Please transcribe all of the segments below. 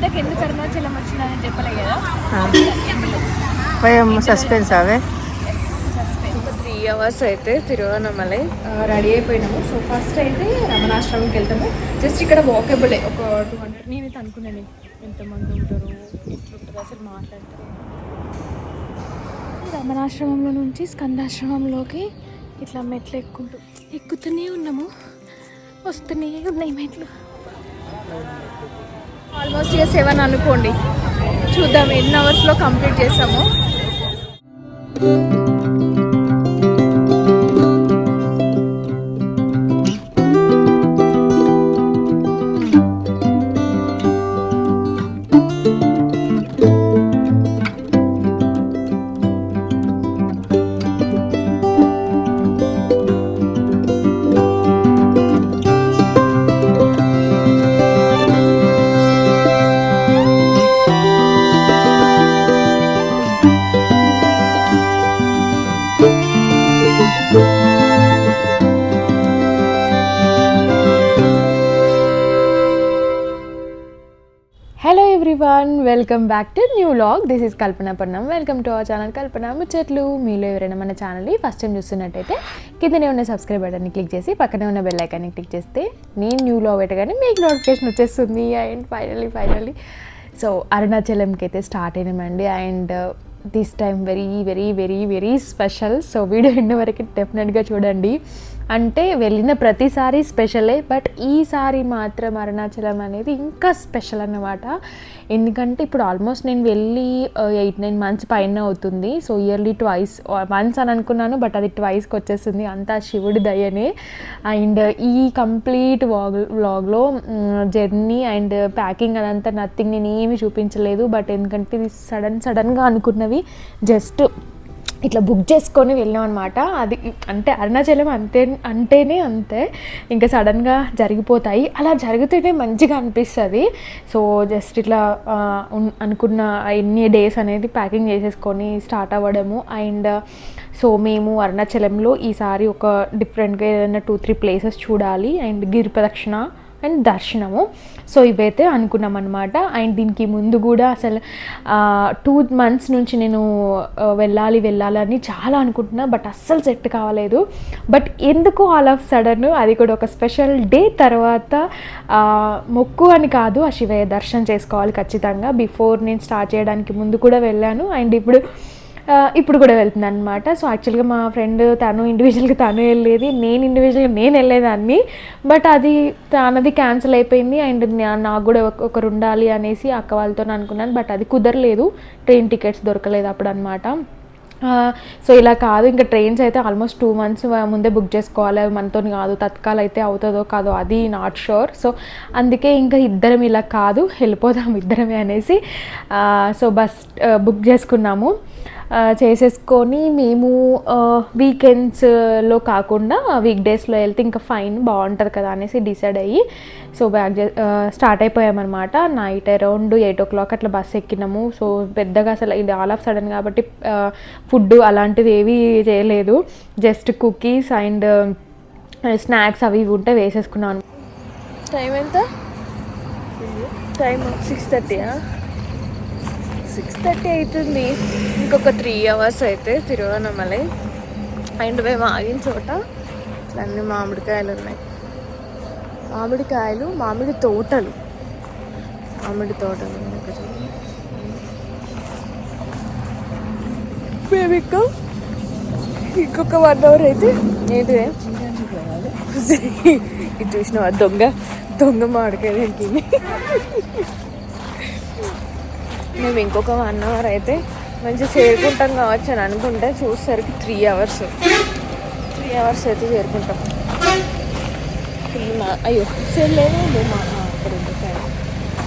ఇంతకు ఎందుకు అరుణాచలం వచ్చిందని చెప్పలే కదా. సస్పెన్స్ అవే 3 hours అయితే తిరువన్నమలై రెడీ అయిపోయినాము. సో ఫస్ట్ అయితే రమణాశ్రమంకి వెళ్తాము. జస్ట్ ఇక్కడ వాకబులే, ఒక 200. నేనైతే అనుకున్నాను ఎంతమంది ఉంటారు, ఎట్లుంటారు అసలు మాట్లాడతారు. రమణాశ్రమంలో నుంచి స్కందాశ్రమంలోకి ఇట్లా మెట్లు ఎక్కుతూనే ఉన్నాము, వస్తూనే ఉన్నాయి మెట్లు. ఆల్మోస్ట్ ఇక 7 అనుకోండి. చూద్దాం ఎన్ని అవర్స్లో కంప్లీట్ చేస్తాము. Hello everyone, welcome back to new vlog. This is Kalpana Parnam. Welcome to our channel Kalpana ముచ్చట్లు. మీలో ఎవరైనా మన ఛానల్ని ఫస్ట్ టైం చూస్తున్నట్టయితే కిందనే ఉన్న సబ్స్క్రైబ్ బటన్ని క్లిక్ చేసి పక్కనే ఉన్న బెల్ ఐకాన్ని క్లిక్ చేస్తే నేను న్యూ వ్లాగ్ పెట్టగానే మీకు నోటిఫికేషన్ వచ్చేస్తుంది. అండ్ ఫైనల్లీ సో అరుణాచలంకి అయితే స్టార్ట్ అయినామండి. And this time very very very very special. So video end వరకు డెఫినెట్గా చూడండి. అంటే వెళ్ళిన ప్రతిసారి స్పెషలే, బట్ ఈసారి మాత్రం అరుణాచలం అనేది ఇంకా స్పెషల్ అన్నమాట. ఎందుకంటే ఇప్పుడు ఆల్మోస్ట్ నేను వెళ్ళి 8-9 months పైన అవుతుంది. సో ఇయర్లీ ట్వైస్, వన్స్ అని అనుకున్నాను బట్ అది ట్వైస్కి వచ్చేస్తుంది. అంతా శివుడి దయనే. అండ్ ఈ కంప్లీట్ వ్లాగ్లో జర్నీ అండ్ ప్యాకింగ్ అదంతా నథింగ్ నేను ఏమీ చూపించలేదు. బట్ ఎందుకంటే ఇది సడన్గా అనుకున్నవి జస్ట్ ఇట్లా బుక్ చేసుకొని వెళ్ళాం అనమాట. అది అంటే అరుణాచలం అంటేనే అంతే, ఇంకా సడన్గా జరిగిపోతాయి. అలా జరిగితేనే మంచిగా అనిపిస్తుంది. సో జస్ట్ ఇట్లా అనుకున్న ఎన్ని డేస్ అనేది ప్యాకింగ్ చేసేసుకొని స్టార్ట్ అవ్వడము. అండ్ సో మేము అరుణాచలంలో ఈసారి ఒక డిఫరెంట్గా ఏదైనా 2-3 ప్లేసెస్ చూడాలి. అండ్ గిరి ప్రదక్షిణ అండ్ దర్శనము. సో ఇవైతే అనుకున్నాం అనమాట. అండ్ దీనికి ముందు కూడా అసలు 2 months నుంచి నేను వెళ్ళాలని చాలా అనుకుంటున్నా, బట్ అస్సలు సెట్ కావలేదు. బట్ ఎందుకు ఆల్ ఆఫ్ సడన్ అది కూడా ఒక స్పెషల్ డే తర్వాత, మొక్కు అని కాదు, ఆ శివయ్య దర్శనం చేసుకోవాలి ఖచ్చితంగా. బిఫోర్ నేను స్టార్ట్ చేయడానికి ముందు కూడా వెళ్ళాను. అండ్ ఇప్పుడు కూడా వెళ్తున్నాను అనమాట. సో యాక్చువల్గా మా ఫ్రెండ్ ఇండివిజువల్గా తను వెళ్ళేది, నేను వెళ్ళేదాన్ని. బట్ అది తనది క్యాన్సిల్ అయిపోయింది. అండ్ నాకు కూడా ఒకరు ఉండాలి అనేసి అక్క వాళ్ళతో అనుకున్నాను, బట్ అది కుదరలేదు. ట్రైన్ టికెట్స్ దొరకలేదు అప్పుడు అనమాట. సో ఇలా కాదు, ఇంకా ట్రైన్స్ అయితే ఆల్మోస్ట్ 2 months ముందే బుక్ చేసుకోవాలి. మనతో కాదు, తత్కాల్ అయితే అవుతుందో కాదో అది నాట్ షూర్. సో అందుకే ఇంకా ఇద్దరం ఇలా కాదు, వెళ్ళిపోదాం ఇద్దరమే అనేసి సో బస్ బుక్ చేసుకున్నాము. చేసేసుకొని మేము వీకెండ్స్లో కాకుండా వీక్ డేస్లో వెళ్తే ఇంకా ఫైన్ బాగుంటుంది కదా అనేసి డిసైడ్ అయ్యి సో స్టార్ట్ అయిపోయామన్నమాట. నైట్ అరౌండ్ 8 o'clock అట్లా బస్ ఎక్కినాము. సో పెద్దగా అసలు ఇది ఆల్ ఆఫ్ సడన్ కాబట్టి ఫుడ్ అలాంటిది ఏవి చేయలేదు. జస్ట్ కుకీస్ అండ్ స్నాక్స్ అవి ఉంటే వేసేసుకున్నాను. టైం ఎంత? టైం 6:30. 6:30 అవుతుంది. ఇంకొక 3 hours అయితే తిరువన్నమలై. అండ్ మేము ఆగిన చోట అన్ని మామిడికాయలు ఉన్నాయి. మామిడి తోటలు మేము ఇంకొక 1 hour అయితే ఏంటిదే ఇది చూసినావా? దొంగ మామిడికాయలు ఏంటి. మేము ఇంకొక 1 hour అయితే మంచిగా చేరుకుంటాం కావచ్చు అని అనుకుంటే చూసేసరికి 3 hours అయితే చేరుకుంటాం. అయ్యో లేదు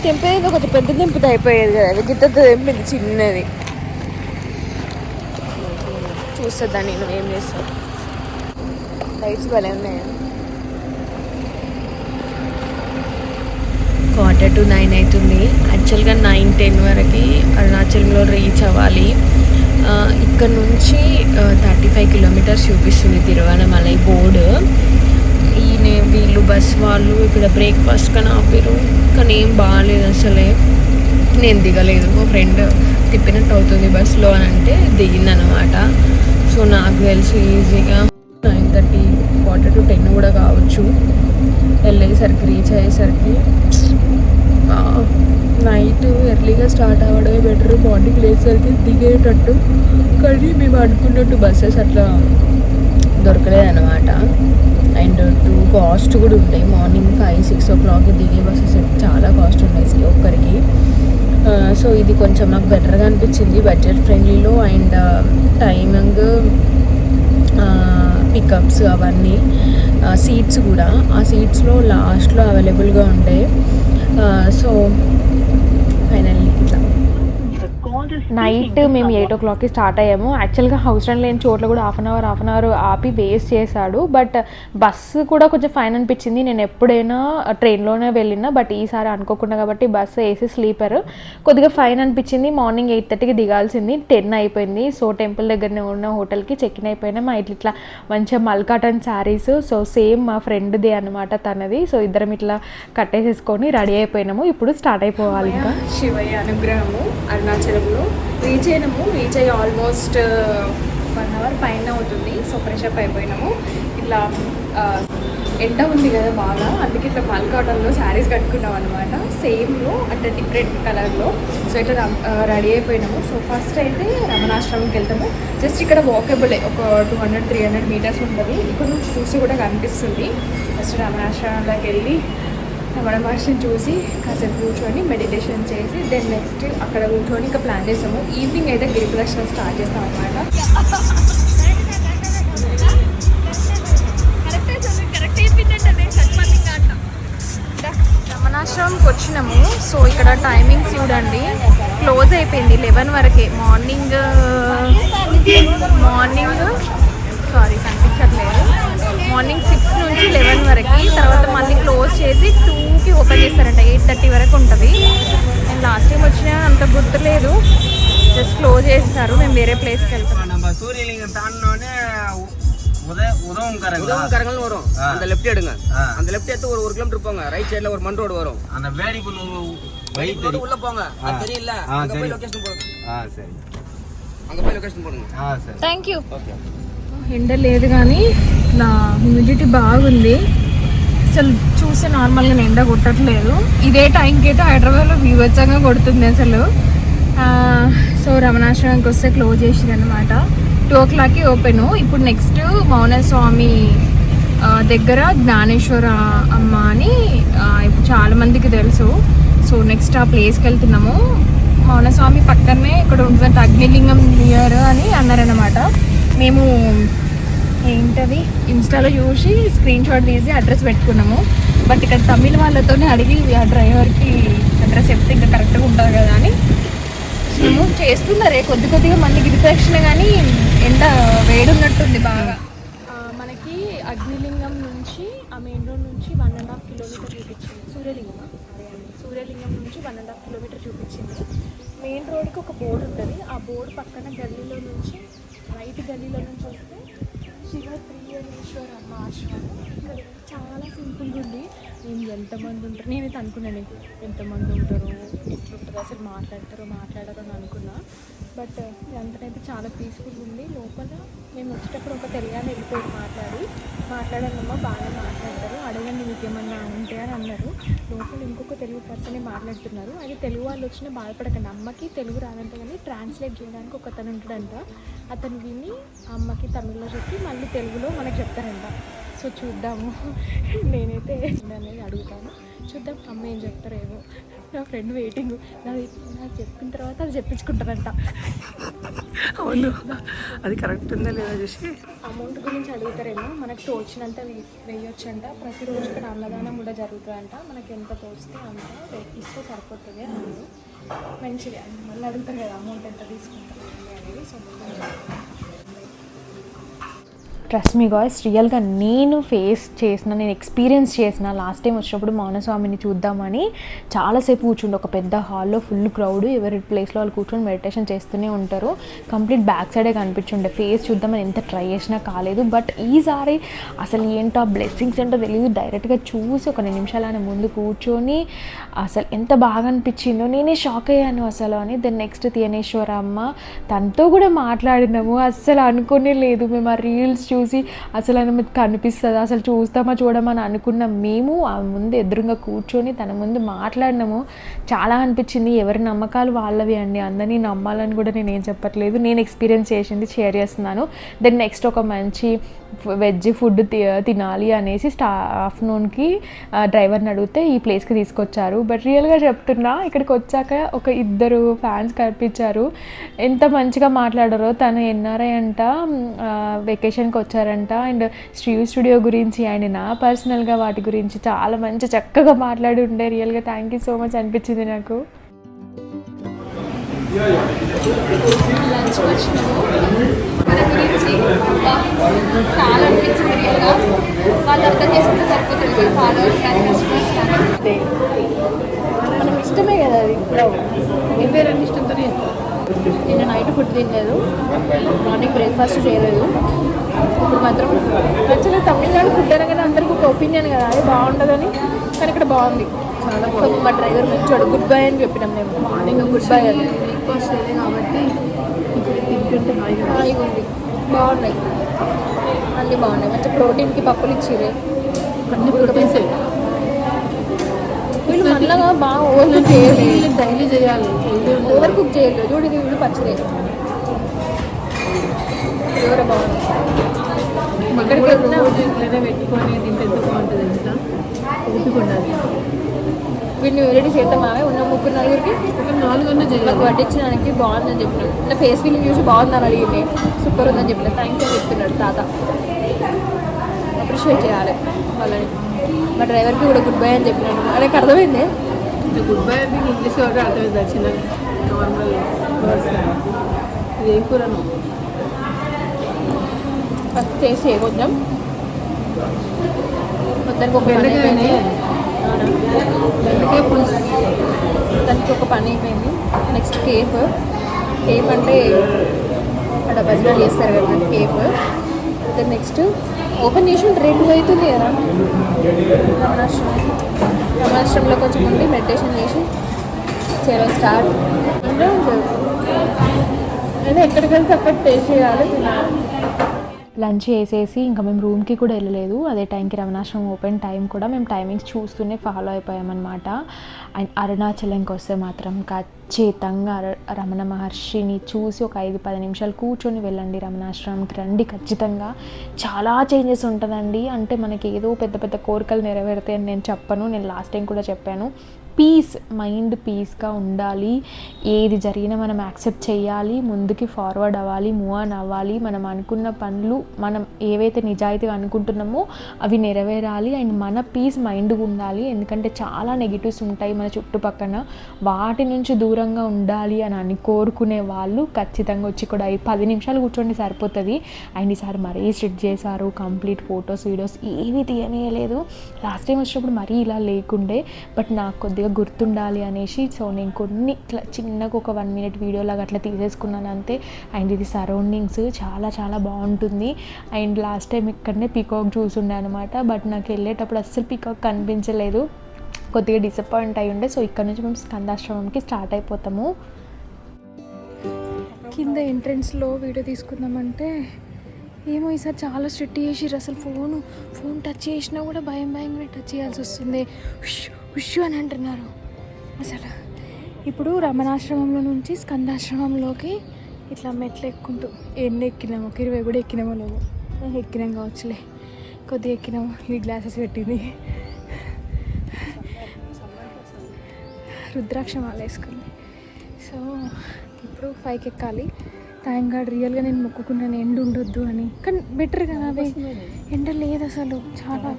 తెంపేది కొంచెం పెద్ద తెంపితే అయిపోయేది కదా, అది గిత్త తెంపింది చిన్నది. చూస్తుందా నేను ఏం చేస్తాను. లైట్స్ భలే ఉన్నాయి. 8:45 అవుతుంది. యాక్చువల్గా 9-10 వరకు అరుణాచలంలో రీచ్ అవ్వాలి. ఇక్కడ నుంచి 35 kilometers చూపిస్తుంది తిరువన్నమలై బోర్డు. వీళ్ళు బస్ వాళ్ళు ఇక్కడ బ్రేక్ఫాస్ట్ కానీ ఆపారు, కానీ ఏం బాగాలేదు అసలే. నేను దిగలేదు, మా ఫ్రెండ్ తిప్పినట్టు అవుతుంది బస్సులో అని అంటే దిగిందనమాట. సో నాకు తెలిసి ఈజీగా 9:30 quarter to 10 కూడా కావచ్చు వెళ్ళేసరికి, రీచ్ అయ్యేసరికి. నైట్ ఎర్లీగా స్టార్ట్ అవ్వడమే బెటర్, మార్నింగ్ లేచేసరికి దిగేటట్టు. కానీ మేము అనుకున్నట్టు బస్సెస్ అట్లా దొరకలేదన్నమాట. అండ్ కాస్ట్ కూడా ఉంటాయి. మార్నింగ్ 5-6 o'clock దిగే బస్సెస్ చాలా కాస్ట్ ఉన్నాయి ఒక్కరికి. సో ఇది కొంచెం నాకు బెటర్గా అనిపించింది, బడ్జెట్ ఫ్రెండ్లీలో. అండ్ టైమింగ్, పికప్స్ అవన్నీ, సీట్స్ కూడా ఆ సీట్స్లో లాస్ట్లో అవైలబుల్గా ఉంటాయి. సో ఫైనల్లీ ఇట్లా నైట్ మేము 8 o'clockకి స్టార్ట్ అయ్యాము. యాక్చువల్గా అవసరం లేని చోట్ల కూడా హాఫ్ అన్ అవర్ ఆపి వేస్ట్ చేశాడు. బట్ బస్సు కూడా కొంచెం ఫైన్ అనిపించింది. నేను ఎప్పుడైనా ట్రైన్లోనే వెళ్ళినా, బట్ ఈసారి అనుకోకుండా కాబట్టి బస్సు ఏసీ స్లీపర్ కొద్దిగా ఫైన్ అనిపించింది. మార్నింగ్ 8:30కి దిగాల్సింది, 10 అయిపోయింది. సో టెంపుల్ దగ్గరనే ఉన్న హోటల్కి చెక్ ఇన్ అయిపోయినా. మా ఇట్లా మంచిగా మల్కాటన్ శారీస్, సో సేమ్ మా ఫ్రెండ్ది అనమాట తనది. సో ఇద్దరం ఇట్లా కట్టేసేసుకొని రెడీ అయిపోయినాము. ఇప్పుడు స్టార్ట్ అయిపోవాలి. ఇంకా శివయ్య అనుగ్రహము అరుణాచలంలో రీచ్ అయ్యి ఆల్మోస్ట్ 1 hour పైన అవుతుంది. సో ఫ్రెష్ అప్ అయిపోయినాము. ఇట్లా ఎండ ఉంది కదా బాగా, అందుకే ఇట్లా మల్కాటన్లో శారీస్ కట్టుకున్నాం అనమాట. సేమ్లో అంటే డిఫరెంట్ కలర్లో. సో ఇట్లా రెడీ అయిపోయినాము. సో ఫస్ట్ అయితే రమణాశ్రమంకి వెళ్తాము. జస్ట్ ఇక్కడ వాకబులే, ఒక 200-300 meters ఉంటుంది. ఇక్కడ నుంచి చూసి కూడా కనిపిస్తుంది. ఫస్ట్ రమణాశ్రమంలోకి వెళ్ళి రమణ మహర్షిని చూసి కాసేపు కూర్చొని మెడిటేషన్ చేసి దెన్ నెక్స్ట్ అక్కడ కూర్చొని ఇంకా ప్లాన్ చేస్తాము. ఈవినింగ్ అయితే గిరి ప్రదక్షిణ స్టార్ట్ చేస్తాం అనమాట. రమణాశ్రమంకి వచ్చినాము. సో ఇక్కడ టైమింగ్స్ చూడండి, క్లోజ్ అయిపోయింది 11 వరకే. మార్నింగ్ కనిపించట్లేదు. మార్నింగ్ 6 నుంచి 11 వరకు, తర్వాత మళ్ళీ క్లోజ్ చేసి 2కి ఓపెన్ చేస్తారంట. 8:30 వరకు ఉంటుంది. నేను లాస్ట్ టైం వచ్చినా అంత గుర్తులేదు, జస్ట్ క్లోజ్ చేస్తారు. మేము వేరే ప్లేస్కి వెళ్తాం. உதவும் கரங்கள் வரும். அந்த லெஃப்ட் எடுங்க, அந்த லெஃப்ட் எடுத்து ஒரு 1 kilometer போங்க. ரைட் சைடுல ஒரு மண் ரோடு வரும். அந்த வேடிக்குள்ள வழி உள்ள போங்க. அது தெரியல, அங்க போய் லொகேஷன் போடுங்க. சரி, அங்க போய் லொகேஷன் போடுங்க. சரி, థ్యాంక్ యూ. ఎండ లేదు కానీ నా హ్యూమిడిటీ బాగుంది. అసలు చూస్తే నార్మల్గా ఎండ కొట్టట్లేదు. ఇదే టైంకి అయితే హైదరాబాద్లో బీభత్సంగా కొడుతుంది అసలు. సో రమణాశ్రమంకి వస్తే క్లోజ్ చేసిరు అనమాట. 2 o'clockకి ఓపెను. ఇప్పుడు నెక్స్ట్ మౌనస్వామి దగ్గర జ్ఞానేశ్వర అమ్మ అని ఇప్పుడు చాలామందికి తెలుసు. సో నెక్స్ట్ ఆ ప్లేస్కి వెళ్తున్నాము. మౌనస్వామి పక్కనే ఇక్కడ ఉంటుంది అగ్నిలింగం నియర్ అని అన్నారనమాట. మేము ఏంటది ఇన్స్టాలో చూసి స్క్రీన్ షాట్ తీసి అడ్రస్ పెట్టుకున్నాము. బట్ ఇక్కడ తమిళ వాళ్ళతోనే అడిగి ఆ డ్రైవర్కి అడ్రస్ చెప్తే ఇంకా కరెక్ట్గా ఉంటుంది కదా అని మేము చేస్తున్నారే కొద్దిగా మళ్ళీ గిరి ప్రదక్షిణ. కానీ ఎండ వేడున్నట్టుంది బాగా. మనకి అగ్నిలింగం నుంచి ఆ మెయిన్ రోడ్ నుంచి 1.5 kilometer చూపించింది. సూర్యలింగం నుంచి 1.5 kilometer చూపించింది. మెయిన్ రోడ్కి ఒక బోర్డు ఉంటుంది. ఆ బోర్డు పక్కన గల్లీలో నుంచి రైట్ గల్లీలో నుంచి వస్తే శివ ప్రియనేశ్వర అమ్మ ఆశ్రమం. ఇక్కడ చాలా సింపుల్గా ఉంది. నేను ఎంతమంది ఉంటారు, నేనైతే అనుకున్నాను ఎంతమంది ఉంటారో, ఎట్లుంటారో, అసలు మాట్లాడరో అని అనుకున్నా. బట్ ఇదంతనైతే చాలా పీస్ఫుల్గా ఉంది. లోపల మేము వచ్చేటప్పుడు ఒక తెలుగానే వెళ్ళిపోయి మాట్లాడానమ్మా బాగా మాట్లాడతారు, అడగండి మీకు ఏమన్నా ఉంటే అని అన్నారు. లోపల ఇంకొక తెలుగు పర్సనే మాట్లాడుతున్నారు. అది తెలుగు వాళ్ళు వచ్చినా బాధపడకండి, అమ్మకి తెలుగు రాదంట కానీ ట్రాన్స్లేట్ చేయడానికి ఒక అతను ఉంటాడంట. అతను విని అమ్మకి తమిళ్లో చెప్పి మళ్ళీ తెలుగులో మనకు చెప్తారంట. సో చూద్దాము, నేనైతే అనేది అడుగుతాను, చూద్దాం అమ్మ ఏం చెప్తారేమో. నా ఫ్రెండ్ వెయిటింగ్, నాకు చెప్పిన తర్వాత అది చెప్పించుకుంటారంట. అవును, అది కరెక్ట్ ఉందా లేదా చూసి అమౌంట్ గురించి అడుగుతారేమో. మనకు తోచినంత వేయొచ్చంట. ప్రతిరోజు ఇక్కడ అన్నదానం కూడా జరుగుతుందంట. మనకి ఎంత తోచితే అంత ఇస్తే సరిపోతుంది అన్నారు. మంచిగా మళ్ళీ అడుగుతారు కదా అమౌంట్ ఎంత తీసుకుంటారు అనేది. సో ట్రస్ట్ మీ గాయ్స్, రియల్గా నేను నేను ఎక్స్పీరియన్స్ చేసిన లాస్ట్ టైం వచ్చినప్పుడు మౌనస్వామిని చూద్దామని చాలాసేపు కూర్చుండి ఒక పెద్ద హాల్లో ఫుల్ క్రౌడ్, ఎవరి ప్లేస్లో వాళ్ళు కూర్చొని మెడిటేషన్ చేస్తూనే ఉంటారు. కంప్లీట్ బ్యాక్ సైడే కనిపించుండే, ఫేస్ చూద్దామని ఎంత ట్రై చేసినా కాలేదు. బట్ ఈసారి అసలు ఏంటో ఆ బ్లెస్సింగ్స్ ఏంటో తెలియదు, డైరెక్ట్గా చూసి ఒక 2 నిమిషాలు ఆయన ముందు కూర్చొని అసలు ఎంత బాగా అనిపించిందో, నేనే షాక్ అయ్యాను అసలు అని. దెన్ నెక్స్ట్ తియనేశ్వర అమ్మ, తనతో కూడా మాట్లాడినాము. అస్సలు అనుకునే లేదు మేము ఆ రీల్స్ చూసి అసలు ఆయన మీకు కనిపిస్తుందా, అసలు చూస్తామా చూడమని అనుకున్నాం. మేము ఆ ముందు ఎదురుగా కూర్చొని తన ముందు మాట్లాడినాము. చాలా అనిపించింది. ఎవరి నమ్మకాలు వాళ్ళవి అండి, అందరినీ నమ్మాలని కూడా నేను ఏం చెప్పట్లేదు, నేను ఎక్స్పీరియన్స్ చేసింది షేర్ చేస్తున్నాను. దెన్ నెక్స్ట్ ఒక మంచి వెజ్ ఫుడ్ తినాలి అనేసి ఆఫ్టర్నూన్కి డ్రైవర్ని అడిగితే ఈ ప్లేస్కి తీసుకొచ్చారు. బట్ రియల్గా చెప్తున్నా, ఇక్కడికి వచ్చాక ఒక 2 ఫ్యాన్స్ కనిపించారు. ఎంత మంచిగా మాట్లాడారో. తను ఎన్ఆర్ఐ అంట, వెకేషన్కి వచ్చారంట. అండ్ స్టూడియో గురించి ఆయన నా పర్సనల్గా వాటి గురించి చాలా మంచి చక్కగా మాట్లాడి ఉండే. రియల్గా థ్యాంక్ యూ సో మచ్ అనిపించింది నాకు. లంచ్ వచ్చినాము, మన గురించి చాలా అనిపించింది రియల్గా. వాళ్ళు అర్థం చేసుకుంటే సరిపోతుంది, ఫాలోవర్స్ కానీ కస్టమర్స్ కానీ. మనం ఇష్టమే కదా అది. ఎవరైనా ఇష్టంతో నేను నైట్ ఫుడ్ తినలేదు, మార్నింగ్ బ్రేక్ఫాస్ట్ చేయలేదు. ఇప్పుడు మాత్రం యాక్చువల్గా తమిళనాడు ఫుడ్ అనగానే అందరికీ ఒక ఒపీనియన్ కదా, అది బాగుంటుందని. కానీ ఇక్కడ బాగుంది చాలా బాగుంది. మా డ్రైవర్ మంచివాడు, గుడ్ బై అని చెప్పినాం మేము. మార్నింగ్ గుడ్ బై అని. బ్రేక్ఫాస్ట్ చేయలేదు కాబట్టి తింటుంటే హాయిగా ఉంది. బాగున్నాయి, అన్నీ బాగున్నాయి. మంచి ప్రోటీన్కి పప్పులు ఇచ్చిరే, అన్ని ప్రోటీన్స్. వీళ్ళు మళ్ళా బాగా ఓవర్ కుక్ చేయలేదు, డైలీ చేయాలి, ఓవర్ కుక్ చేయలేదు. చూడు, ఇది వీళ్ళు పచ్చిదే ఎవరో బాగుంది. ఇక్కడికి వెళ్ళినా ఇట్లనే పెట్టుకొని తింటే ఎంత బాగుంటుంది, ఎంత ఓపిక ఉండాలి. వీడిని వెరైటీ చేద్దామా ఉన్న 3-4కి ఒక 4 అన్నా చేయాలి. మాకు పట్టించడానికి బాగుందని చెప్పినాడు. నా ఫేస్ ఫీలింగ్ చూసి బాగుందని అడిగింది, సూపర్ ఉందని చెప్పిన. థ్యాంక్ యూ చెప్తున్నాడు తాత. అప్రిషియేట్ చేయాలి వాళ్ళని. మా డ్రైవర్కి కూడా గుడ్ బై అని చెప్పినాడు. ఆయనకు అర్థమైంది. గుడ్ బై అంటే ఇంగ్లీష్ ఒకటి అర్థమైంది. చిన్న నార్మల్ వర్డ్స్. ఇది ఏం కూరను ఫస్ట్ టేస్ట్ చేయ కొంచెం మొత్తానికి ఒక పని బెండకాయ అయిపోయింది. బెండకాయ పులుసు. దానికి ఒక పని అయిపోయింది. నెక్స్ట్ కేఫ్ అంటే అక్కడ బజ్జీలు చేస్తారు కదా కేఫ్. దెన్ నెక్స్ట్ ఓపెన్ చేసి 2 అవుతుంది కదా. రమణాశ్రమంలో కొంచెం ఉండి మెడిటేషన్ చేసి చేయడం స్టార్ట్. అంటే ఎక్కడికి వెళ్తే అక్కడ టేస్ట్ చేయాలి, తినాలి. లంచ్ చేసేసి ఇంకా మేము రూమ్కి కూడా వెళ్ళలేదు. అదే టైంకి రమణాశ్రమం ఓపెన్ టైం కూడా మేము టైమింగ్స్ చూస్తూనే ఫాలో అయిపోయామన్నమాట. అండ్ అరుణాచలంకి వస్తే మాత్రం ఖచ్చితంగా రమణ మహర్షిని చూసి ఒక 5-10 నిమిషాలు కూర్చొని వెళ్ళండి. రమణాశ్రమంకి రండి ఖచ్చితంగా. చాలా చేంజెస్ ఉంటుందండి. అంటే మనకి ఏదో పెద్ద పెద్ద కోరికలు నెరవేరుతాయని నేను చెప్పను, నేను లాస్ట్ టైం కూడా చెప్పాను. పీస్, మైండ్ పీస్గా ఉండాలి. ఏది జరిగినా మనం యాక్సెప్ట్ చేయాలి, ముందుకి ఫార్వర్డ్ అవ్వాలి, మూవ్ ఆన్ అవ్వాలి. మనం అనుకున్న పనులు, మనం ఏవైతే నిజాయితీగా అనుకుంటున్నామో అవి నెరవేరాలి. అండ్ మన పీస్ మైండ్గా ఉండాలి. ఎందుకంటే చాలా నెగిటివ్స్ ఉంటాయి మన చుట్టుపక్కన, వాటి నుంచి దూరంగా ఉండాలి అని కోరుకునే వాళ్ళు ఖచ్చితంగా వచ్చి కూడా 10 నిమిషాలు కూర్చోండి సరిపోతుంది. అండ్ ఈసారి మరీ స్ట్రిక్ట్ చేశారు. కంప్లీట్ ఫొటోస్ వీడియోస్ ఏవి తీయనేయలేదు. లాస్ట్ టైం వచ్చినప్పుడు మరీ ఇలా లేకుండే, బట్ నాకు కొద్దిగా గుర్తుండాలి అనేసి సో నేను కొన్ని ఇట్లా చిన్నగా ఒక 1 minute వీడియో లాగా అట్లా తీసేసుకున్నాను అంతే. అండ్ ఇది సరౌండింగ్స్ చాలా చాలా బాగుంటుంది. అండ్ లాస్ట్ టైం ఇక్కడనే పీకాక్ చూసుండే అనమాట, బట్ నాకు వెళ్ళేటప్పుడు అస్సలు పీకాక్ కనిపించలేదు, కొద్దిగా డిసప్పాయింట్ అయి ఉండే. సో ఇక్కడ నుంచి మేము స్కందాశ్రమంకి స్టార్ట్ అయిపోతాము. కింద ఎంట్రన్స్లో వీడియో తీసుకుందామంటే ఏమో ఈసారి చాలా స్ట్రిక్ట్ చేసిర్రు. అసలు ఫోన్ టచ్ చేసినా కూడా భయంగా టచ్ చేయాల్సి వస్తుంది, ఉష్ అని అంటున్నారు. అసలు ఇప్పుడు రమణాశ్రమంలో నుంచి స్కందాశ్రమంలోకి ఇట్లా మెట్లు ఎక్కుంటూ ఎన్ని ఎక్కినాము, 20 కూడా ఎక్కినామో లేవు, ఎక్కినాం కావచ్చులే, కొద్దిగా ఎక్కినాము. ఇది గ్లాసెస్ పెట్టింది, రుద్రాక్ష మాల వేసుకుంది. సో ఇప్పుడు 5కి ఎక్కాలి. థ్యాంక్ గాడ్, రియల్గా నేను మొక్కుకున్నాను ఎండ ఉండొద్దు అని. కానీ బెటర్ కదా, అవి ఎండ లేదు అసలు, చాలా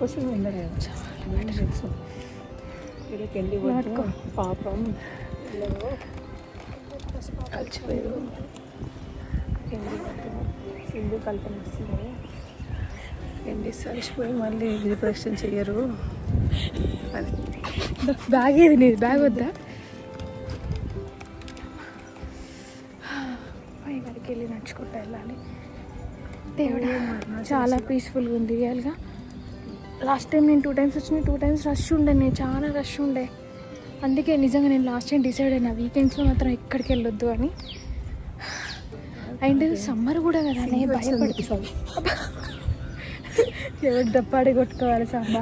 పాపం కలిసిపోయారు. సింధు కల్పన వస్తుంది. ఎన్నిసార్లు ఇచ్చిపోయి మళ్ళీ రిప్రదక్షిణ చెయ్యరు అది. బ్యాగ్ ఏది నీది? బ్యాగ్ వద్దా? పై వరకు వెళ్ళి నడుచుకుంటూ వెళ్ళాలి. దేవుడా చాలా పీస్ఫుల్గా ఉంది రియల్గా. లాస్ట్ టైం నేను 2 times వచ్చిన 2 times రష్ ఉండే, నేను చాలా రష్ ఉండే. అందుకే నిజంగా నేను లాస్ట్ టైం డిసైడ్ అయినా వీకెండ్స్లో మాత్రం ఎక్కడికి వెళ్ళొద్దు అని. అండ్ సమ్మర్ కూడా కదా నేను భయపడుతుంది. ఎవరు డప్పాడి కొట్టుకోవాలి సాంబా.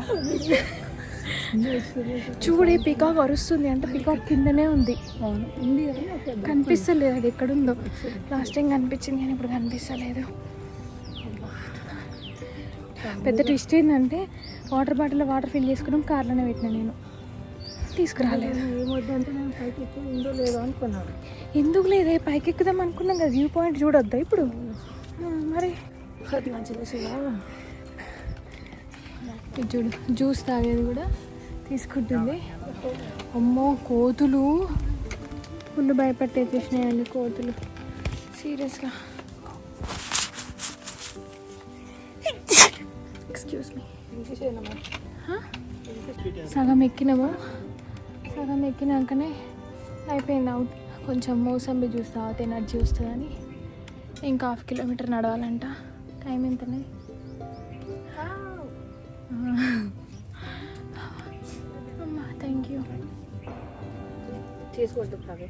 చూడే పీకాక్ అరుస్తుంది అంటే పీకాక్ కిందనే ఉంది, కనిపిస్తలేదు అది ఎక్కడుందో. లాస్ట్ టైం కనిపించింది కానీ ఇప్పుడు కనిపిస్తలేదు. పెద్ద ట్విస్ట్ ఏంటంటే వాటర్ బాటిల్లో వాటర్ ఫిల్ చేసుకున్నాం, కార్లోనే పెట్టినా నేను, తీసుకురాలేదు. ఏమొద్దంటే నేను పైకి ఎక్కువ ఉందో లేదో అనుకున్నాను. ఎందుకు లేదే పైకి ఎక్కుదాం అనుకున్నాం కదా, వ్యూ పాయింట్ చూడొద్దా ఇప్పుడు? మరి అది మంచిగా ఇది చూడు, జ్యూస్ తాగేది కూడా తీసుకుంటుంది. అమ్మో కోతులు ఫుల్ భయపెట్టేసేసినాయండి కోతులు సీరియస్గా. Excuse me. సగం ఎక్కినాము, సగం ఎక్కినాకనే అయిపోయింది అవుట్. కొంచెం మోసంబి జ్యూస్ తాగితే ఎనర్జీ వస్తుందని ఇంకా 1/2 kilometer నడవాలంట. టైం ఎంతనే? అమ్మా థ్యాంక్ యూ. చేసుకుంటాం బాగా.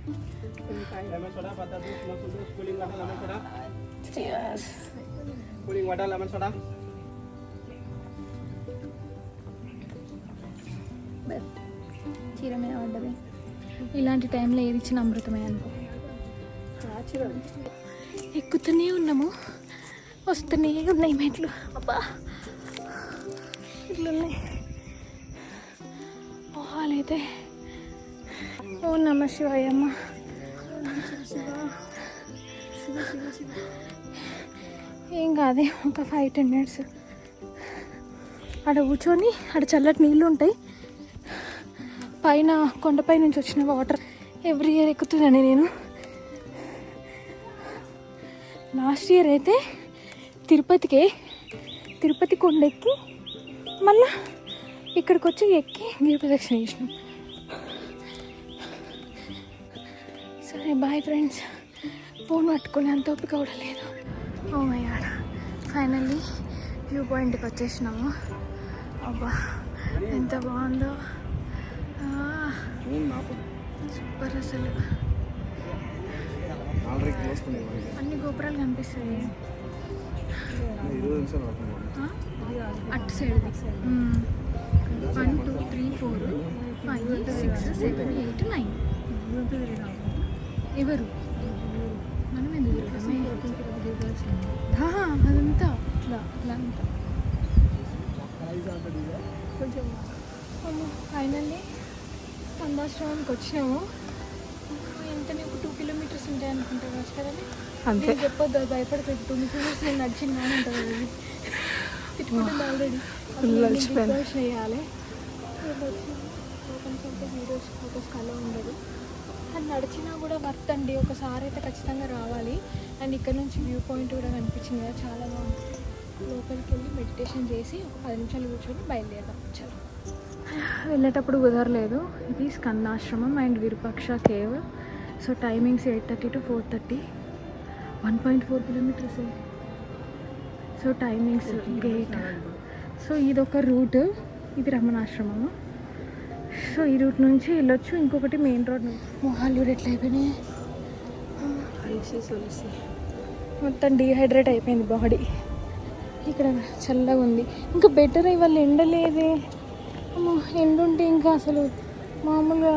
చీర మీద పడ్డది. ఇలాంటి టైంలో ఏది ఇచ్చిన అమృతమే అనుకో. ఎక్కుతూనే ఉన్నాము, వస్తూనే ఉన్నాయి మెట్లు. అబ్బా ఇట్లున్నాయి మొహాలైతే. ఓ నమ శివాయమ్మ. ఏం కాదే, ఒక 5-10 minutes ఆడ కూర్చొని, ఆడ చల్లటి నీళ్ళు ఉంటాయి. పైన కొండపై నుంచి వచ్చిన వాటర్ ఎవ్రీ ఇయర్ ఎక్కుతుందండి నేను. లాస్ట్ ఇయర్ అయితే తిరుపతి కొండ ఎక్కి మళ్ళా ఇక్కడికి వచ్చి ఎక్కి గిరి ప్రదక్షిణ చేసినాం. సరే బాయ్ ఫ్రెండ్స్. ఫోన్ పట్టుకొని అంత ఓపిక కూడా లేదు. Oh my God, finally view పాయింట్కి వచ్చేసినాము. అబ్బా ఎంత బాగుందో, సూపర్ అసలు. అన్ని గోపురాలు కనిపిస్తాయి అటు సైడ్. 1 2 3 4 5 6 7 8 9. ఎవరు మనం ఎందుకు అదంతా ఇట్లా అంతా కొంచెం. ఫైనల్లీ స్కందాశ్రమానికి వచ్చినాము. ఎంతనే ఒక 2 kilometers ఉంటాయి అనుకుంటా కదండి. అంతే చెప్పొద్దు, భయపడిపోయి 2 kilometers నేను నడిచింది అని ఉంటుంది. అది తిట్టుకుంటుంది ఆల్రెడీ. చేయాలి వీడియోస్ ఫొటోస్ కలా ఉండదు. అది నడిచినా కూడా వర్త్ అండి, ఒకసారి అయితే ఖచ్చితంగా రావాలి. అండ్ ఇక్కడ నుంచి వ్యూ పాయింట్ కూడా కనిపించింది కదా, చాలా బాగుంది. లోపలికి వెళ్ళి మెడిటేషన్ చేసి ఒక 10 నిమిషాలు కూర్చొని బయలుదేరదాం. చలో. వెళ్ళేటప్పుడు కుదరలేదు. ఇది Skandashramam and Virupaksha cave. So timings 8:30 to 4:30. 1.4 kilometers. So timings gate. So ఇది ఒక రూట్, ఇది రమణాశ్రమము. సో ఈ రూట్ నుంచి వెళ్ళొచ్చు. ఇంకొకటి మెయిన్ రోడ్. మొహాలు ఎట్లా అయిపోయినాయి, మొత్తం డీహైడ్రేట్ అయిపోయింది బాడీ. ఇక్కడ చల్లగా ఉంది. ఇంకా బెటర్ ఇవాళ ఎండలేదే. ఎండుంటే ఇంకా అసలు మామూలుగా.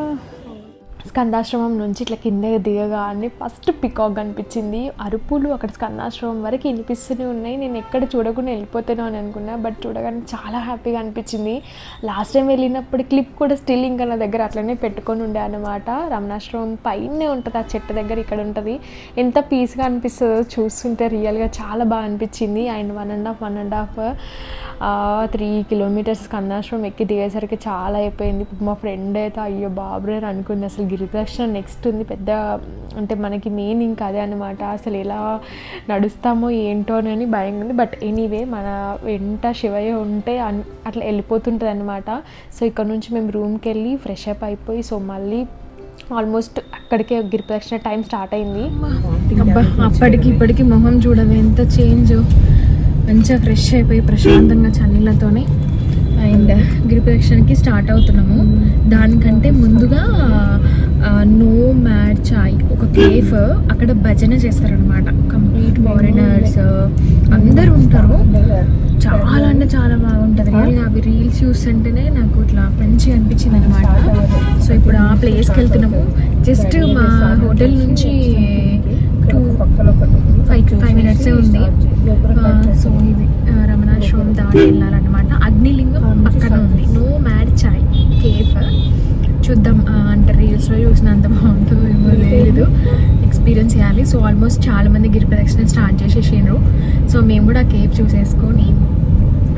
స్కందాశ్రమం నుంచి ఇట్లా కింద దిగగానే ఫస్ట్ పికాక్ కనిపించింది. అరుపులు అక్కడ స్కందాశ్రమం వరకు వినిపిస్తూనే ఉన్నాయి. నేను ఎక్కడ చూడకుండా వెళ్ళిపోతాను అని అనుకున్నా, బట్ చూడగానే చాలా హ్యాపీగా అనిపించింది. లాస్ట్ టైం వెళ్ళినప్పుడు క్లిప్ కూడా స్టిల్ ఇంకా నా దగ్గర అట్లనే పెట్టుకొని ఉండే అనమాట. రమణాశ్రమం పైనే ఉంటుంది, ఆ చెట్టు దగ్గర ఇక్కడ ఉంటుంది. ఎంత పీస్గా అనిపిస్తుందో చూస్తుంటే రియల్గా చాలా బాగా అనిపించింది. అండ్ 1.5 3 kilometers స్కందాశ్రమం ఎక్కి దిగేసరికి చాలా అయిపోయింది. మా ఫ్రెండ్ అయితే అయ్యో బాబురే అనుకుంది, అసలు గిరి ప్రదక్షిణ నెక్స్ట్ ఉంది పెద్ద, అంటే మనకి మెయిన్ ఇంకా అదే అనమాట. అసలు ఎలా నడుస్తామో ఏంటోనని భయం ఉంది. బట్ ఎనీవే మన వెంట శివయ్య ఉంటే అట్లా వెళ్ళిపోతుంటుంది అనమాట. సో ఇక్కడ నుంచి మేము రూమ్కి వెళ్ళి ఫ్రెష్ అప్ అయిపోయి సో మళ్ళీ ఆల్మోస్ట్ అక్కడికే గిరి ప్రదక్షిణ టైం స్టార్ట్ అయింది. అబ్బా అప్పటికి ఇప్పటికి మొహం చూడదు ఎంత చేంజ్, మంచిగా ఫ్రెష్ అయిపోయి ప్రశాంతంగా చన్నీళ్ళతోనే అండ్ గిరి ప్రదక్షిణకి స్టార్ట్ అవుతున్నాము. దానికంటే ముందుగా నో మ్యాడ్ చాయ్ ఒక కేఫ్, అక్కడ భజన చేస్తారనమాట. కంప్లీట్ ఫారినర్స్ అందరూ ఉంటారు. చాలా అంటే చాలా బాగుంటుంది. రియల్గా అవి రీల్స్ చూస్తుంటేనే నాకు ఇట్లా మంచిగా అనిపించింది అనమాట. సో ఇప్పుడు ఆ ప్లేస్కి వెళ్తున్నాము. జస్ట్ మా హోటల్ నుంచి 5 minutes ఉంది. సో ఇది రమణాశ్రమం దాటి వెళ్ళాలన్నమాట. అగ్నిలింగం పక్కన ఉంది. నో మ్యాడ్ చాయ్ కేఫ్. చూద్దాం, అంటే రీల్స్లో చూసినంత బాగుంటుందో ఏమో లేదు, ఎక్స్పీరియన్స్ చేయాలి. సో ఆల్మోస్ట్ చాలామంది గిరి ప్రదక్షిణ స్టార్ట్ చేసేసిండ్రు. సో మేము కూడా కేఫ్ చూసేసుకొని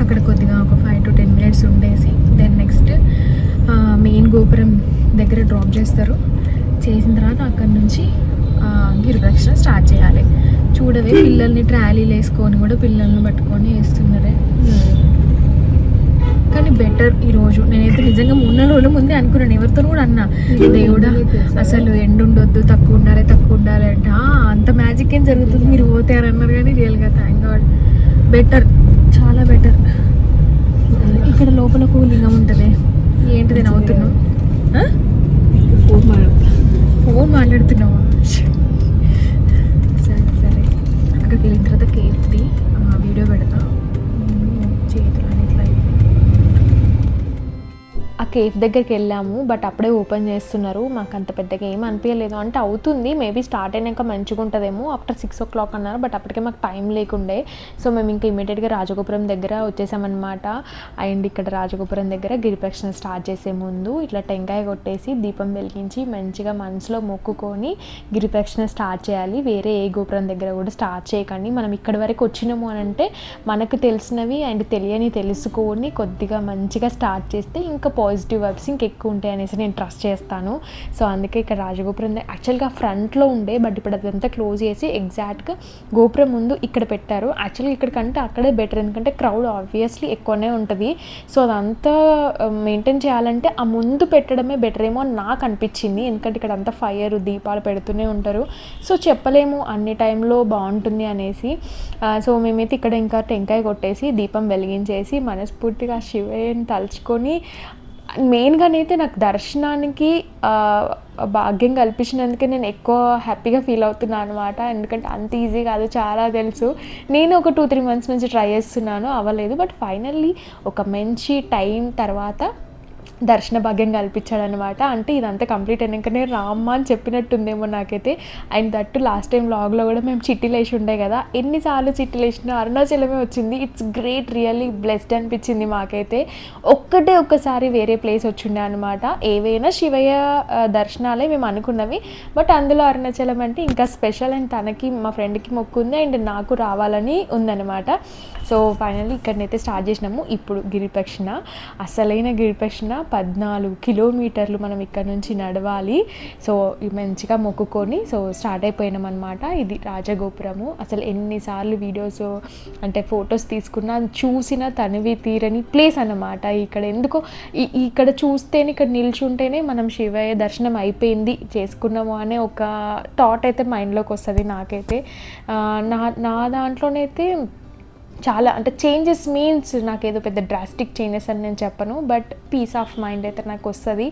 అక్కడ కొద్దిగా ఒక 5 to 10 minutes ఉండేసి దెన్ నెక్స్ట్ మెయిన్ గోపురం దగ్గర డ్రాప్ చేస్తారు. చేసిన తర్వాత అక్కడ నుంచి గిరి ప్రదక్షిణ స్టార్ట్ చేయాలి. చూడవే పిల్లల్ని ట్రాలీలు వేసుకొని కూడా పిల్లల్ని పట్టుకొని వేస్తున్నారే. కానీ బెటర్ ఈరోజు. నేనైతే నిజంగా 3 రోజుల ముందే అనుకున్నాను, ఎవరితో కూడా అన్నా, దేవుడా అసలు ఎండ ఉండొద్దు, తక్కువ ఉండాలి అంటే అంత మ్యాజిక్ ఏం జరుగుతుంది మీరు పోతారు అన్నారు. కానీ రియల్గా థ్యాంక్ గాడ్ బెటర్, చాలా బెటర్. ఇక్కడ లోపల ఒక లింగం ఉంటుంది. ఏంటిది నవ్వుతున్నాం? ఫోన్ మాట్లాడుతున్నావా? సరే అక్కడికి వెళ్ళిన తర్వాత కేఫ్ది వీడియో పెడతా. చేతులు అని ఇట్లా ఆ కేఫ్ దగ్గరికి వెళ్ళాము. బట్ అప్పుడే ఓపెన్ చేస్తున్నారు. మాకు అంత పెద్దగా ఏం అనిపించలేదు. అంటే అవుతుంది, మేబీ స్టార్ట్ అయినాక మంచిగా ఉంటుందేమో. ఆఫ్టర్ 6 o'clock అన్నారు. బట్ అప్పటికే మాకు టైం లేకుండే. సో మేము ఇంకా ఇమీడియట్గా రాజగోపురం దగ్గర వచ్చేసామన్నమాట. అండ్ ఇక్కడ రాజగోపురం దగ్గర గిరి ప్రదక్షిణ స్టార్ట్ చేసే ముందు ఇట్లా టెంకాయ కొట్టేసి దీపం వెలిగించి మంచిగా మనసులో మొక్కుకొని గిరి ప్రదక్షిణ స్టార్ట్ చేయాలి. వేరే ఏ గోపురం దగ్గర కూడా స్టార్ట్ చేయకండి. మనం ఇక్కడి వరకు వచ్చినాము అని అంటే మనకు తెలిసినవి అండ్ తెలియని తెలుసుకొని కొద్దిగా మంచిగా స్టార్ట్ చేస్తే ఇంకా పాజిటివ్ వైబ్స్ ఇంకెక్కువ ఉంటాయి అనేసి నేను ట్రస్ట్ చేస్తాను. సో అందుకే ఇక్కడ రాజగోపురం యాక్చువల్గా ఫ్రంట్లో ఉండే, బట్ ఇప్పుడు అదంతా క్లోజ్ చేసి ఎగ్జాక్ట్గా గోపురం ముందు ఇక్కడ పెట్టారు. యాక్చువల్గా ఇక్కడికంటే అక్కడే బెటర్, ఎందుకంటే క్రౌడ్ ఆబ్వియస్లీ ఎక్కువనే ఉంటుంది. సో అదంతా మెయింటైన్ చేయాలంటే ఆ ముందు పెట్టడమే బెటర్ ఏమో అని నాకు అనిపించింది. ఎందుకంటే ఇక్కడ అంతా ఫైర్ దీపాలు పెడుతూనే ఉంటారు. సో చెప్పలేము అన్ని టైంలో బాగుంటుంది అనేసి. సో మేమైతే ఇక్కడ ఇంకా టెంకాయ కొట్టేసి దీపం వెలిగించేసి మనస్ఫూర్తిగా శివయ్యని తలుచుకొని మెయిన్గానైతే నాకు దర్శనానికి భాగ్యం కల్పించినందుకే నేను ఎక్కువ హ్యాపీగా ఫీల్ అవుతున్నాను అనమాట. ఎందుకంటే అంత ఈజీ కాదు, చాలా తెలుసు. నేను ఒక 2-3 months నుంచి ట్రై చేస్తున్నాను, అవ్వలేదు. బట్ ఫైనల్లీ ఒక మంచి టైం తర్వాత దర్శన భాగ్యం కల్పించాడనమాట. అంటే ఇదంతా కంప్లీట్ అయినాకనే రామ్మ అని చెప్పినట్టుందేమో నాకైతే. అండ్ దట్టు లాస్ట్ టైం వ్లాగ్లో కూడా మేము చిట్టీలు వేసి ఉండే కదా, ఎన్నిసార్లు చిట్టీలు వేసినా అరుణాచలమే వచ్చింది. ఇట్స్ గ్రేట్, రియల్లీ బ్లెస్డ్ అనిపించింది మాకైతే. ఒక్కసారి వేరే ప్లేస్ వచ్చిండే అనమాట. ఏవైనా శివయ్య దర్శనాలే మేము అనుకున్నవి, బట్ అందులో అరుణాచలం అంటే ఇంకా స్పెషల్. అండ్ తనకి మా ఫ్రెండ్కి మొక్కు ఉంది అండ్ నాకు రావాలని ఉందన్నమాట. సో ఫైనల్లీ ఇక్కడనైతే స్టార్ట్ చేసినాము. ఇప్పుడు గిరి ప్రదక్షిణ, అసలైన గిరి ప్రదక్షిణ 14 kilometers మనం ఇక్కడ నుంచి నడవాలి. సో మంచిగా మొక్కుకొని సో స్టార్ట్ అయిపోయినాం అనమాట. ఇది రాజగోపురము. అసలు ఎన్నిసార్లు వీడియోస్ అంటే ఫొటోస్ తీసుకున్నా చూసిన తనివి తీరని ప్లేస్ అన్నమాట. ఇక్కడ ఎందుకో ఇక్కడ చూస్తేనే, ఇక్కడ నిల్చుంటేనే మనం శివయ్య దర్శనం అయిపోయింది, చేసుకున్నాము అనే ఒక థాట్ అయితే మైండ్లోకి వస్తుంది నాకైతే. నా దాంట్లోనైతే చాలా అంటే చేంజెస్ మీన్స్ నాకేదో పెద్ద డ్రాస్టిక్ చేంజెస్ అని నేను చెప్పను, బట్ పీస్ ఆఫ్ మైండ్ అయితే నాకు వస్తుంది.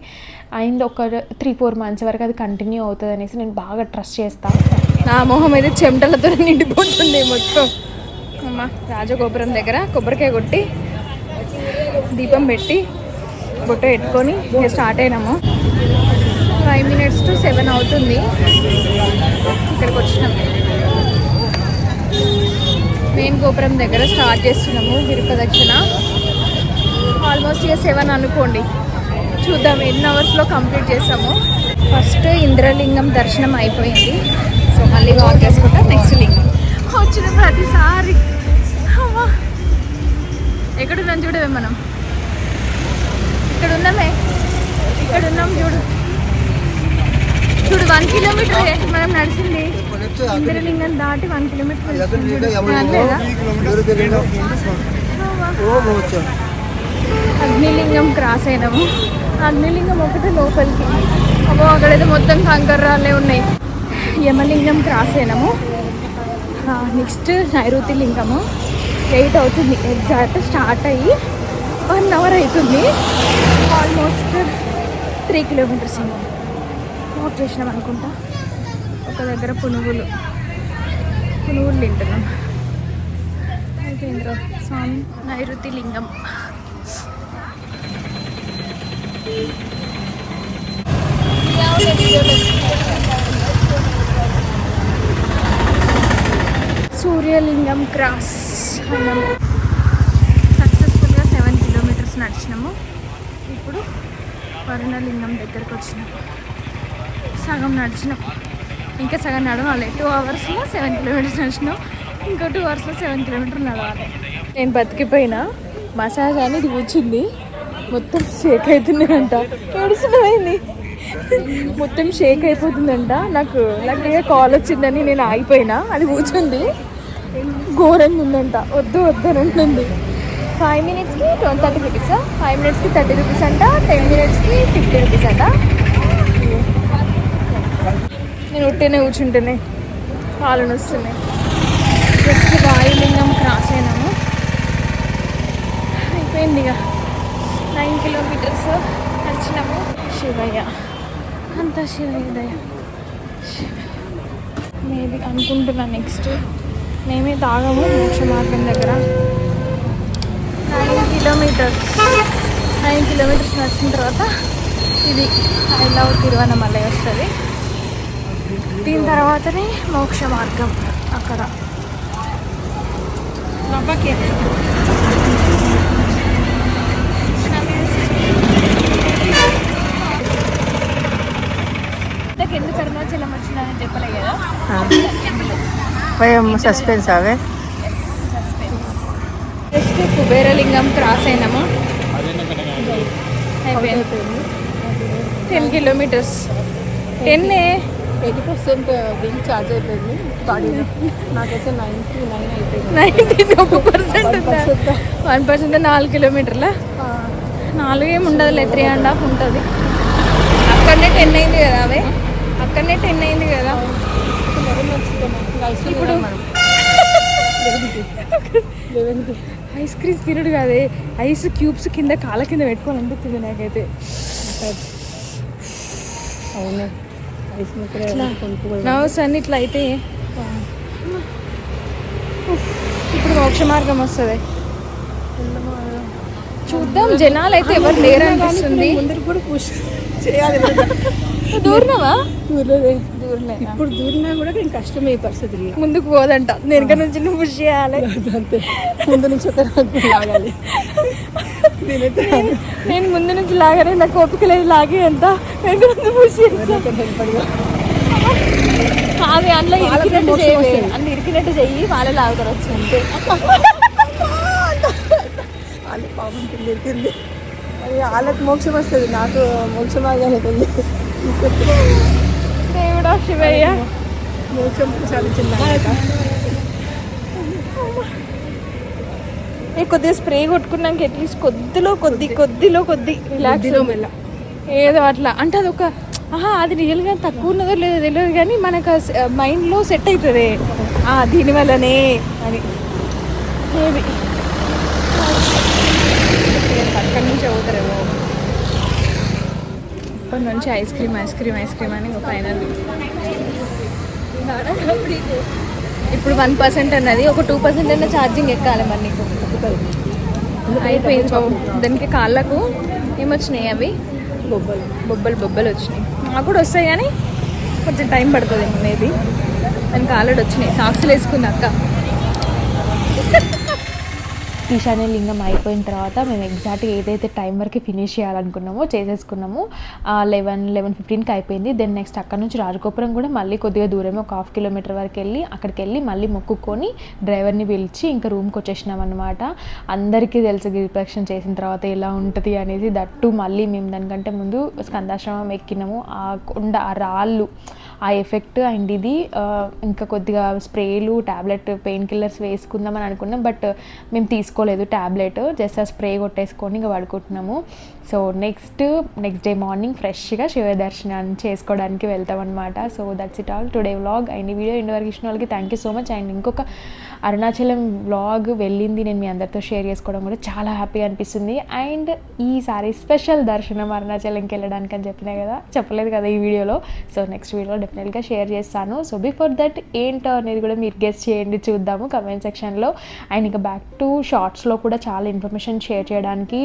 అండ్ ఒక 3-4 months వరకు అది కంటిన్యూ అవుతుంది అనేసి నేను బాగా ట్రస్ట్ చేస్తాను. నా మొహం అయితే చెమటలతో నిండిపోతుంది మొత్తం. అమ్మ రాజగోపురం దగ్గర కొబ్బరికాయ కొట్టి దీపం పెట్టి బొట్ట పెట్టుకొని స్టార్ట్ అయినాము. 5 minutes to 7 అవుతుంది. ఇక్కడికి వచ్చినాము, మెయిన్ గోపురం దగ్గర స్టార్ట్ చేస్తున్నాము గిరి ప్రదక్షిణ. ఆల్మోస్ట్ ఇక 7 అనుకోండి, చూద్దాం ఎన్ని అవర్స్లో కంప్లీట్ చేసాము. ఫస్ట్ ఇంద్రలింగం దర్శనం అయిపోయింది. సో మళ్ళీ వాక్ చేసుకుంటాం నెక్స్ట్ లింగం. వచ్చిన ప్రతిసారి ఎక్కడున్నాం చూడవే, మనం ఇక్కడ ఉన్నాం చూడు. చూడు 1 కిలోమీటర్ మనం నడిచింది ఇంద్రలింగం దాటి 1 కిలోమీటర్ అగ్నిలింగం క్రాస్ అయినాము. అగ్నిలింగం ఒకటే లోపలికి, అబ్బో అక్కడైతే మొత్తం కంకర్రాళ్ళే ఉన్నాయి. యమలింగం క్రాస్ అయినాము. నెక్స్ట్ నైరుతి లింగము 8 అవుతుంది ఎగ్జాక్ట్. స్టార్ట్ అయ్యి 1 అవర్ అవుతుంది. ఆల్మోస్ట్ 3 కిలోమీటర్స్ వాక్ చేసినాం అనుకుంటా. ఒక దగ్గర పునుగులు తింటున్నాం. అయిపోయింది స్వామి నైరుతి లింగం. సూర్యలింగం క్రాస్ అయినాము. సక్సెస్ఫుల్గా 7 కిలోమీటర్స్ నడిచినాము. ఇప్పుడు వరుణలింగం దగ్గరకు వచ్చినాము. సగం నడిచినాం, ఇంకా సగం నడవాలి. 2 అవర్స్లో 7 కిలోమీటర్స్ నడిచినాం. ఇంకో 2 అవర్స్లో 7 కిలోమీటర్లు నడవాలి. నేను బతికిపోయినా మసాజ్ అనేది కూర్చుంది. మొత్తం షేక్ అవుతుందంట. ఏడుస్తున్నమైంది, మొత్తం షేక్ అయిపోతుందంట. నాకు కాల్ వచ్చిందని నేను ఆగిపోయినా. అది కూర్చుంది, ఘోరంగా ఉందంట. వద్దు అని ఉంటుంది. 5 మినిట్స్కి 30 రూపీస్, 5 మినిట్స్కి 30 రూపీస్ అంట, 10 మినిట్స్కి 50 రూపీస్ అంట. నేను ఉట్టినే కూర్చుంటేనే కాళ్ళు నొస్తున్నాయి. Just వాయులింగం cross అయినాము. అయిపోయింది ఇక 9 కిలోమీటర్స్ నడిచినాము. శివయ్య అంతా శివయ్య దయ. మేబీ అనుకుంటున్నా నెక్స్ట్ మేమే తాగము. మోక్ష మార్గం దగ్గర 9 కిలోమీటర్స్ నడిచిన తర్వాత ఇది ఐ లవ్ తిరువన్నమలై వస్తుంది. దీని తర్వాతనే మోక్ష మార్గం. అక్కడ ఎందుకు అరుణాచలం వచ్చిందని చెప్పలే కదా. సస్పెన్స్ అవే. Just కుబేరలింగం cross అయినాము. అయిపోయింది 10 కిలోమీటర్స్. 80% బిల్ ఛార్జ్ అయిపోయింది బాడీలో. నాకైతే 99 అయిపోయింది. 1% 4 కిలోమీటర్ల 4 ఏమి ఉండదులే, 3.5 ఉంటుంది. అక్కడనే 10 అయింది కదా. అక్కడనే 10 అయింది కదా. ఇప్పుడు ఐస్ క్రీమ్స్ తినడు కాదే, ఐస్ క్యూబ్స్ కింద కాళ్ళ కింద పెట్టుకోవాలనిపిస్తుంది నాకైతే. అవును, నర్వ్స్ అన్ని ఇట్లా అయితే. ఇప్పుడు మోక్ష మార్గం వస్తుంది. చూద్దాం. జనాలు అయితే ఎవరు లేరు అనిపిస్తుంది. ముందరికి కూడా పుష్ చేయాలి. దూరమా? దూరలే. ఇప్పుడు దూరినా కూడా నేను కష్టమే ఈ పరిస్థితులు. ముందుకు పోదంట. వెనక నుంచి నువ్వు పుష్ చేయాలి. అంతే, ముందు నుంచి లాగాలి. నేను ముందు నుంచి లాగానే నాకు ఓపిక లేదు. లాగే అంత వెనక నుంచి పుష్ చేస్తాను. కాదు, అందులో ఇరికినట్టు చేయాలి. అందులో ఇరికినట్టు చెయ్యి, వాళ్ళే లాగుతారు వచ్చి. అంతే. వాళ్ళ పాపం పిల్లరికింది. అది వాళ్ళకి మోక్షం వస్తుంది, నాకు మోక్షం ఆగానే ఉంది. దేవుడా శివయ్య, మోక్షం సాధించింది. కొద్దిగా స్ప్రే కొట్టుకున్నాక అట్లీస్ట్ కొద్ది రిలాక్స్ ఏదో అట్లా అంటే అదొక అది రియల్గా తక్కువ ఉన్నదో లేదో తెలియదు, కానీ మనకు మైండ్లో సెట్ అవుతుంది దీనివల్లనే అని. మేబీ అక్కడి నుంచి అవుతారేమో. ఇప్పటి నుంచి ఐస్ క్రీమ్ అని ఒక ఫైనల్. ఇప్పుడు 1% అన్నది, ఒక 2% అన్న ఛార్జింగ్ ఎక్కాలి మరి నీకు. అయిపోయింది బాబు. దానికి కాళ్ళకు ఏమొచ్చినాయి, అవి బొబ్బలు వచ్చినాయి. నాకు కూడా వస్తాయి కానీ కొంచెం టైం పడుతుంది మేబీ. దానికి ఆల్రెడీ వచ్చినాయి. సాక్స్లు వేసుకుంది అక్క. ఈశాన్య లింగం అయిపోయిన తర్వాత మేము ఎగ్జాక్ట్గా ఏదైతే టైం వరకు ఫినిష్ చేయాలనుకున్నామో చేసేసుకున్నాము. 11:15కి అయిపోయింది. దెన్ నెక్స్ట్ అక్కడ నుంచి రాజగోపురం కూడా మళ్ళీ కొద్దిగా దూరమే, ఒక 1/2 కిలోమీటర్ వరకు వెళ్ళి అక్కడికి వెళ్ళి మళ్ళీ మొక్కుకొని డ్రైవర్ని పిలిచి ఇంకా రూమ్కి వచ్చేసినాం అనమాట. అందరికీ తెలుసు గిరి ప్రదక్షిణ చేసిన తర్వాత ఎలా ఉంటుంది అనేది. దట్టు మళ్ళీ మేము దానికంటే ముందు స్కందాశ్రమం ఎక్కినాము. ఆ కొండ, ఆ రాళ్ళు, ఆ ఎఫెక్ట్ అండ్ ఇది ఇంకా కొద్దిగా స్ప్రేలు, ట్యాబ్లెట్, పెయిన్ కిల్లర్స్ వేసుకుందామని అనుకున్నాం. బట్ మేము తీసుకోలేదు ట్యాబ్లెట్, జస్ట్ ఆ స్ప్రే కొట్టేసుకొని ఇంకా పడుకుంటున్నాము. సో నెక్స్ట్ డే మార్నింగ్ ఫ్రెష్గా శివ దర్శనాన్ని చేసుకోవడానికి వెళ్తాం అనమాట. So that's it all today vlog. And ఈ వీడియో ఇంతవరకు ఇచ్చిన వాళ్ళకి thank you so much. And ఇంకొక అరుణాచలం వ్లాగ్ వెళ్ళింది నేను మీ అందరితో షేర్ చేసుకోవడం కూడా చాలా హ్యాపీగా అనిపిస్తుంది. అండ్ ఈసారి స్పెషల్ దర్శనం అరుణాచలంకి వెళ్ళడానికి అని చెప్పలేదు కదా ఈ వీడియోలో. సో నెక్స్ట్ వీడియోలో డెఫినెట్గా షేర్ చేస్తాను. సో బిఫోర్ దట్ ఏంటో అనేది కూడా మీరు గెస్ చేయండి, చూద్దాము కమెంట్ సెక్షన్లో. అండ్ ఇంకా బ్యాక్ టు షార్ట్స్లో కూడా చాలా ఇన్ఫర్మేషన్ షేర్ చేయడానికి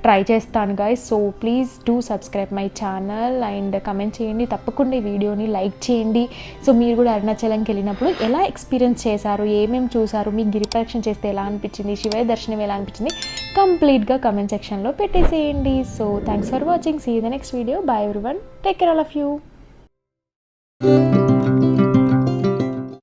ట్రై చేస్తాను guys. So please do subscribe my channel and comment చేయండి, తప్పకుండా ఈ వీడియోని లైక్ చేయండి. సో మీరు కూడా అరుణాచలంకి వెళ్ళినప్పుడు ఎలా ఎక్స్పీరియన్స్ చేశారు, ఏమేమి చూసారు, మీకు గిరి ప్రదక్షిణ చేస్తే ఎలా అనిపించింది, శివయ్య దర్శనం ఎలా అనిపించింది, కంప్లీట్గా కమెంట్ సెక్షన్లో పెట్టేసేయండి. So thanks for watching. See you the next video. Bye everyone. Take care all of you.